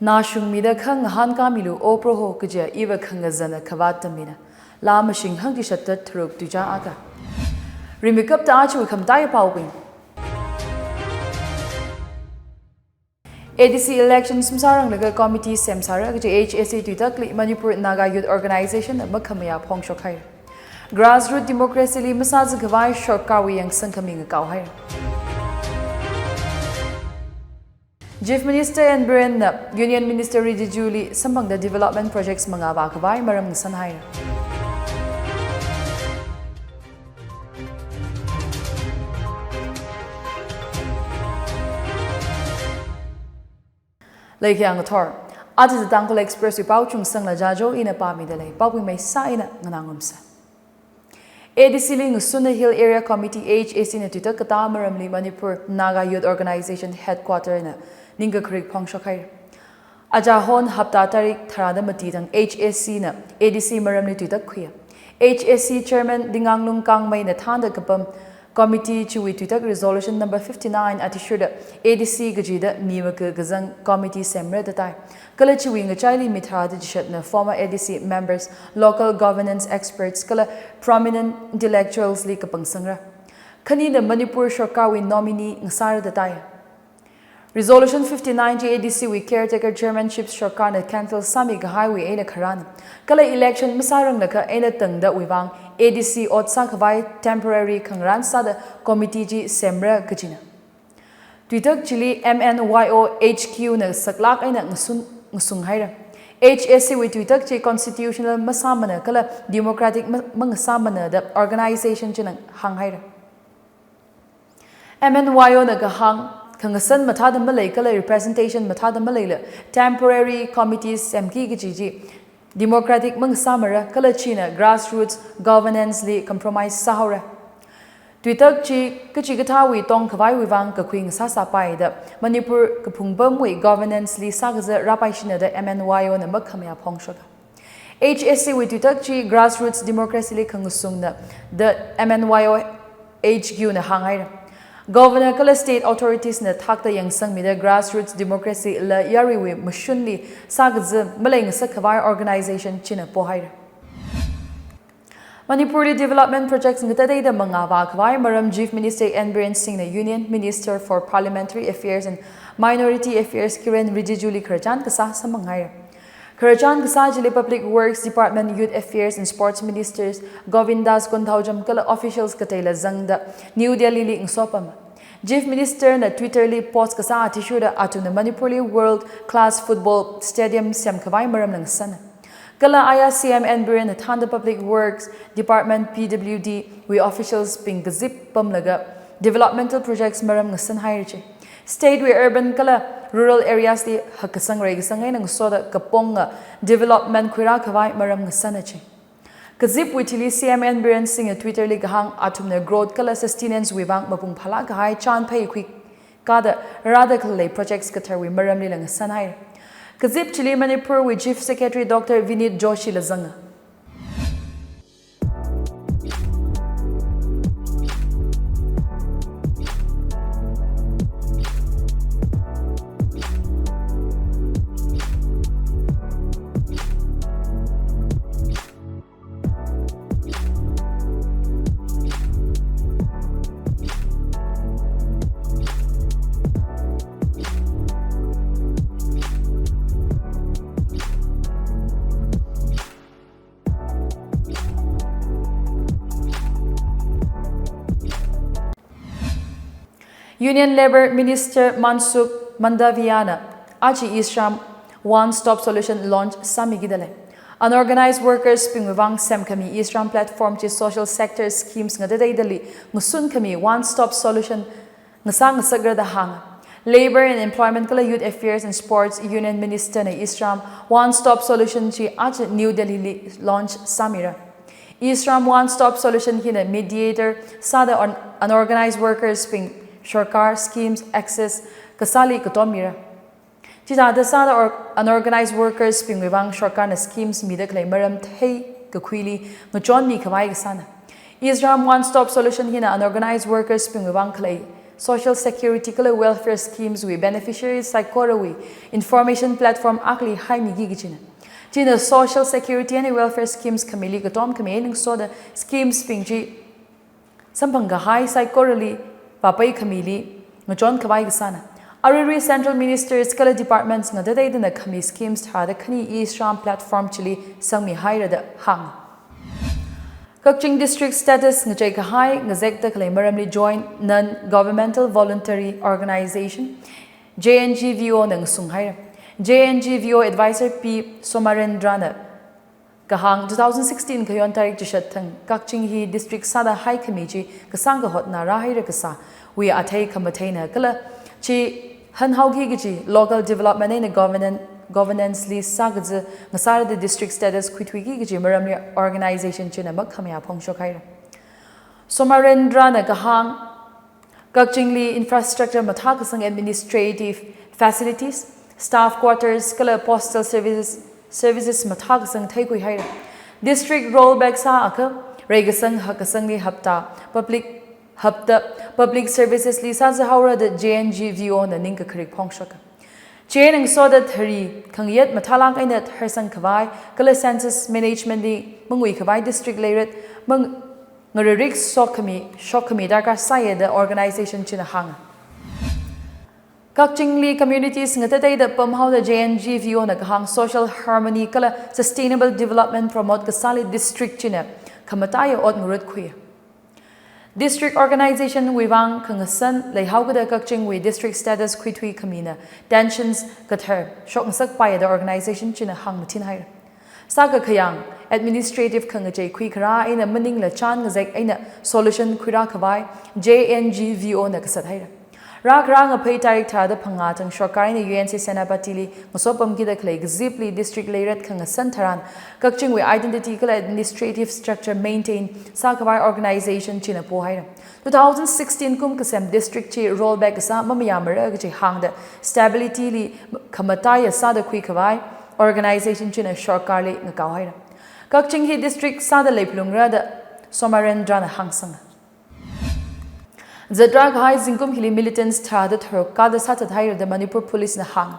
Nashung mida khang han kamilu opro ho kja iwa khangazana kavatamina. La machine hangti shatta thrup tuja aga. Rimikap ta achu khamtai pawing. ADC elections msarang laga committee semsara kja HSC tutakli Manipur Naga Youth Organization makamaya pongshokhai. Grassroots democracy li masaz gawai shortkawi yang sangkaming kawhai. Chief Minister and Brand Union Minister Rijijuli sambang the development projects mga mavakapei maram sanhai. Like yang thor, at the Tangkhul Express we pau Chungsangla Jajo eina pami dalei, pau we may sa eina nganangumsa. ADC Ling Sunda Hill Area Committee HAC na tuta kata maramli Manipur Naga Youth Organization headquarter na Ninga Creek Pongshokhai. Ajahon hapta tarik tharada matitang HSC na ADC maramli tuta kuya. HSC Chairman Dinganglung Kangmay na thanda kapam Committee Chui Tutak Resolution number 59 atishuda ADC Gajida Niwaka Gazang Committee Semre Datai. Kala Chui Ngachali Mitharada Jishatna former ADC members, local governance experts, kala prominent intellectuals li kapang sangra. Kani the Manipur Shorkawi nominee Ngasara Datai. Resolution 59 ADC we caretaker chairmanship Shorkana cancel Sami Highway eina Hitharan. Kala election masarang naka eina tangda wuivang ADC mikhavai temporary kangran sada committee ji semra gajina. Twitter chili MNYO HQ na salak eina ngasung haira. HSC we Twitter chi constitutional masamana kala democratic mangasamana the organization chinang hang haira. MNYO na gahang Kangasan matada malay kala representation matada malayla temporary committees semki gijiji democratic mangsamara kala china grassroots governance li compromise sahora Twitter chi kachigatawi tong kawai wuivang kakwing sasapai da Manipur kapungbam we governance li sagaza rapai shina da MNYO na makamaya pongshoka HSC we Twitter chi grassroots democracy li kangusung na the MNYO HQ na hangaira Governor kala state authorities na thakta yang sang mida grassroots democracy la yariwi mashunli sagaz malayng sa kawai organization china pohaira. Manipuri development projects ngataday da mga mavakapei maram Chief Minister N. Biren Singh na Union Minister for Parliamentary Affairs and Minority Affairs Kiren Rijijuli Karajan kasa sa manghaira. Karajan kasa jili Public Works Department Youth Affairs and Sports Ministers Govindas Konthaujam kala officials katayla zangda New Delhi li sopam. Chief Minister na Twitter li post kasa atishuda atu na Manipuri World Class Football Stadium semkawai maram ng sana. Kala aya CMN Biren na Thanda Public Works Department PWD we officials ping gazip pamlaga developmental projects maram ng sanhairche. State we urban kala rural areas di hakasang regisangay ng soda kaponga development kuira kawai maram ng sanache. Kazip witili CMN Biren Singh Twitter li gahang atum na growth kala sustenance wuivang mapung phala kahai chan pay quick kada rada khalei projects katarwi maram li lang sanay. Kazip chili Manipur with Chief Secretary Dr. Vinit Joshi lazanga. Union Labour Minister Mansukh Mandaviana, Aji Isram One-Stop Solution launch Samigidale. Unorganized workers pingwivang semkami Isram platform chi social sector schemes ngadaday dali ngusun kami One-Stop Solution ngasang sagrada hang. Labor and Employment kala Youth Affairs and Sports Union Minister na Isram One-Stop Solution chi Aji New Delhi launch Samira. Isram One-Stop Solution hina mediator sada unorganized workers ping Shorkar schemes access kasali katomira. Chita da sada or unorganized workers ping wuivang shorkar na schemes mida klay maram thay kakwili ngachon mikhavai kasana. Isram One-Stop Solution hina unorganized workers ping wuivang klay social security kala welfare schemes we beneficiaries saikorali information platform akli haimi gigijina China social security and welfare schemes kamili katomtheilak ningshiya the schemes pingji sampanga high saikorali papai kamili ngachon khawai gisana Ariri Central Ministers kala departments nga daday na kami schemes hada kani e-shram platform chili sangmi haira da hang. Kakching district status nga chay kahay nga zekta kalay maramli joint non-governmental voluntary organization JNGVO ng sunghaira. JNGVO advisor P. Somarendrana kahang 2016 kayon tarik jishatang kakching hi district sada high committee kasang hotnara haira kasa we atay kamatay na kala chi han haugi giji local development and governance li sagaz ngasara the district status kwitwigi giji maramli organization china makhamya phongsho khaira Somarendra na kahang kakchingli infrastructure mathakasang administrative facilities staff quarters kala postal services mathakasang thaikui haira district rollback sa aka regasang hakasang li hapta public services li sa haura the JNGVO na ninka kharik phongshaka Chain soda thari kangyat mathalang aina tharsang khawai kala census management li mangui khawai district leirat mang ngaririk shokami darka saye the organization china hang Kakchingli communities ngatatay da pamhaw the JNGVO na kahang social harmony kala sustainable development promote kasali district china kamatayo ot ngurut khuya District organization wuivang kangasan leihaw kada kakching we district status kwitwi kamina tensions kathar shok ngsak paya the organization china hang matin hair saga khayang administrative kangajay khui khara aina maning la chan ngazek aina solution khura khawai JNGVO na kasat hair rak rang apai tarik tha da phanga tang shorkar na UNC senapati li ngosopam ki da khlei gzipli district leirat kangasan tharan kakching we identity kala administrative structure maintain sakawai organization china po haira 2016 kum kasem district chi rollback sa mamyamara gji hangda stability li khamataya sa da khui khawai organization china shorkar li ngakaw haira kakching hi district sa da leiplungra da Somarendra na hangsang Zadrag High Zingkum Hili militants Tadat her Kada Satat the Manipur police na hang.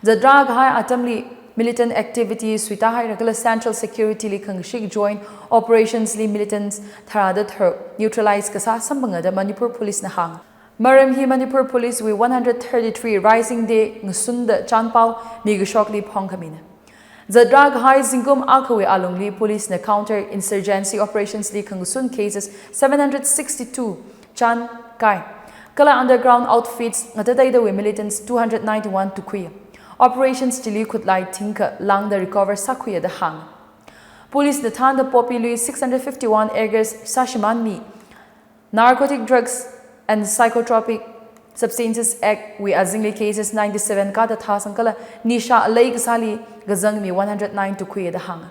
Zadrag High Atamli militant activities Swita High regular central security li Kangshik joint operations li militants Tadat her neutralize Kasa Sambanga the Manipur police na hang. Maram hi Manipur police with 133 rising day Ngusunda Chanpao Migashok li Pongkamina. Zadrag High Zingkum Akawi Alungli police na counter insurgency operations li Kangusun cases 762 Chan Kai. Kala underground outfits ngataday the militants 291 to Kuya. Operations Chili could light Tinka lang the recover Sakuya the hang. Police the Tan the Populi 651 ergers Sashimanmi. Narcotic drugs and psychotropic substances act we azingli cases 97 kata thasankala nisha lake sali gazangmi 109 to Kuya the hang.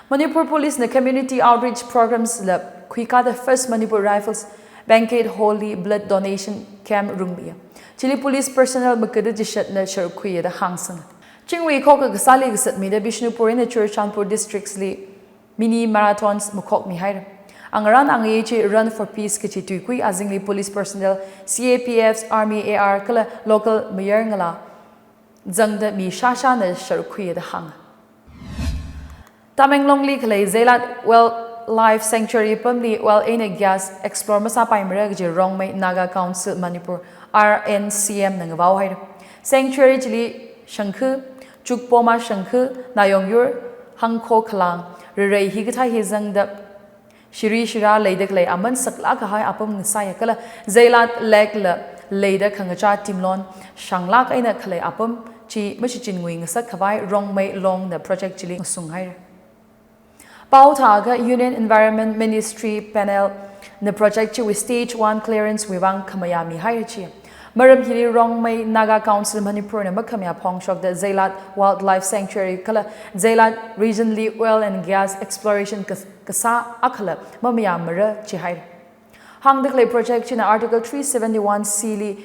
Manipur Police the community outreach programs the Kuika the first Manipur Rifles Banquet Holy Blood Donation Camp Rumbia. Chili Police personnel makada jishat na sharkuya the hangsang. Chingwi koka gasali gasat mi the Bishnupur in the Churchanpur districts li mini marathons mukok mi hair. Angaran angayechi run for peace kichi tuikui azingli police personnel CAPF's Army AR kala local mayor ngala zangda mi shasha na sharkuya the hang. Tamenglong li kala zelat Life Sanctuary Pumli eina gas explore masa paimra gji rongmei Naga Council Manipur RNCM nangawau hair. Sanctuary jili shankhu chukpoma shankhu nayongyur hangkho khalang rei higathai hizangda shiri shira leidak lei aman sakla ka hai apam ngisaya kala zailat lek la leida khangacha timlon shanglak aina khalei apam chi machi chingui ngasak khawai rongmei long the project jili sung hair. Pauthaga Union Environment Ministry panel the project with stage 1 clearance wuivang kamayami hayachi. Maram hili rongmei Naga Council Manipur na makamya pongshok the Zailat Wildlife Sanctuary kala Zailat regionally oil and gas exploration kasa akala mamyamara chihai. Hang the clay project in Article 371 Sili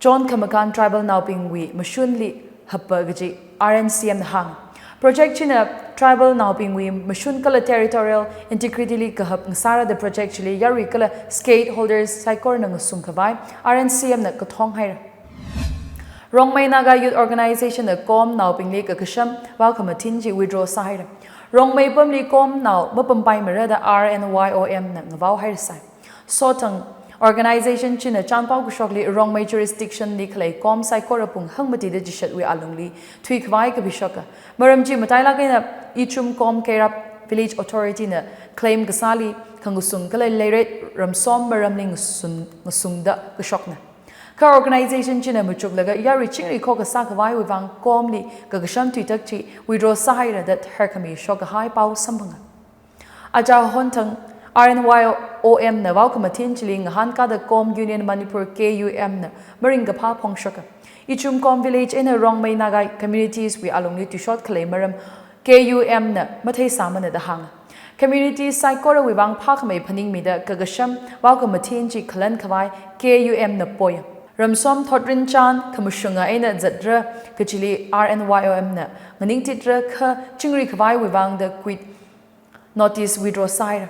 John Kamakan Tribal Naupingwi Mashunli Hapagaji RNCM hang. project china tribal nauping we mashun kala territorial integrity li kahap ngasara the project chili yari kala stakeholders saikorana ngasum khavai RNCM na kathong haira Rongmei Naga Youth Organization the com nauping li ka kasham welcome tinji withdraw sahira Rongmei pam li com now mapampai mara the RNYOM na ngawau haira sai sotang Organization China Chanpao Kushokli Rongmei jurisdiction li khalei com saikora pung hangmati de jishat we alungli tweakwai ka bishoka maramji mataila kaina ichum com kerap village authority na claim gasali khangusung kala leiret ramsom maramling sungda kushokna ka organization China muchuklaga yari chingri ko ka sakwai wuivang com li ka gasham twitakchi withdraw sahira that herkami shoka hai pau sambanga aja hontang RNYOM na welcome chilling Hanka the Com Union Manipur KUM na Maringa Pa Pongshaka. Ichum Com village in a Rongmei Nagai communities we along to short claim maram KUM na Matay Samana the Hang. Communities Saikora wuivang Pakame Paning Mida Kagasham welcome chi Kalan Kawai KUM na Poya. Ramsom Thotrin Chan Kamushunga Aina Zadra Kachili RNYOM na Maning Titra Ka Chingri Kawai wuivang the quit notice withdraw sire.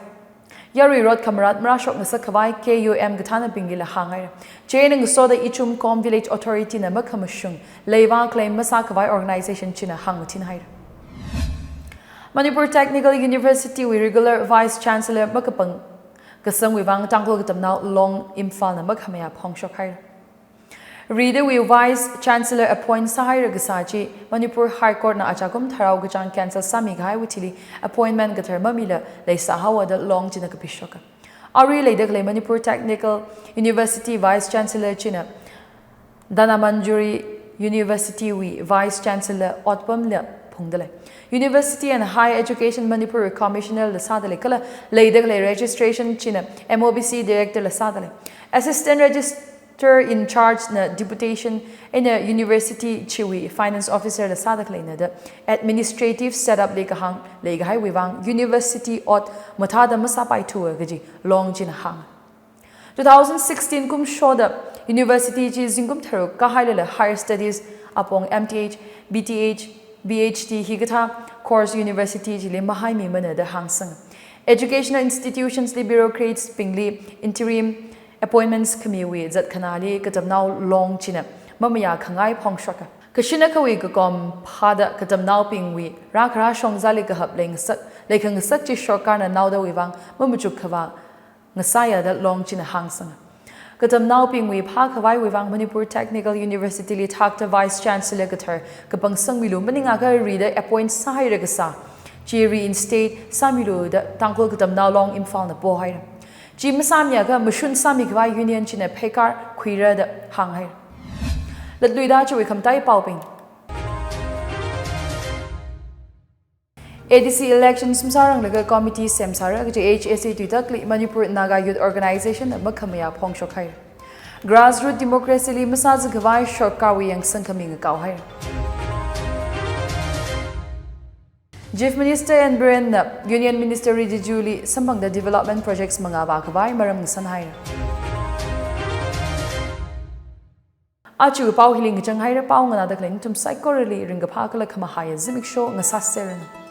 Yari Rod Kamarat Marashok na Sakawai KUM Gatana Pingila Hangai. Jane and Soda Ichum Com Village Authority na Makamashung, Leiva claim Masakawai Organization China Hangmutin Hair. Manipur Technical University with regular Vice Chancellor Makapang Kasang Wuivang Tangkhul Express long Imphal na Makhamaya Pongshok Hair. Reader we Vice Chancellor appoint Sahira Gasaji, Manipur High Court na Achakum Tharau Gajang cancel Sami Gai Witili appointment Gatar Mamila Leisahawa the long Jinakapishoka. Ari Ladakle Manipur Technical University Vice Chancellor China Danamanjuri University we Vice Chancellor Otpam Le Pungdale. University and Higher Education Manipur Commissioner Lasadale Kala Ladakle Registration China MOBC Director Lasadale. Assistant Register in charge na deputation in a university chiwi finance officer la sadak leina the administrative setup le kahang le gai wuivang university ot mathada masapai thu gaji long jin hang 2016 kum shoda university ji jingkum tharo ka haile higher studies apong MTH BTH BHD higata course university ji le mahai mi mana da hangsang educational institutions le bureaucrats pingli interim appointments kamiwi zat kanali katamnau long china mamaya khangai phongshaka kashina kawi ka kom phada katamnau pingwi rakra shongzali ka hapleng sak lekhang sak chi shorkar na nauda wuivang mamuchuk khawa ngasaya da long china hangsang katamnau pingwi pha khawai wuivang Manipur Technical University li thakta Vice Chancellor kathar kapang sangmilu maninga ka reader appoint sahira ka sa chi reinstate samilu da tangkhul katamnau long imphal na po haira Jim Samya ga Mushun Samikwa Union China Pekar Quira the Hanghai. Let Luida Chui come tai palping. ADC elections Msarang Laga Committee Semsara HSA Tutakli Manipur Naga Youth Organization Makamaya Pongshokai. Grassroots democracy li Masaz Gavai Shorkawi Yang Sankaming Kauhai. Chief Minister and Brand Union Minister Rijijuli sambang the development projects mga mavakapei maram sanhai. Achu pau hiling chang haira pau ngana dakling tum saikorali ringa phakala khamahaya zimik show nga saseran.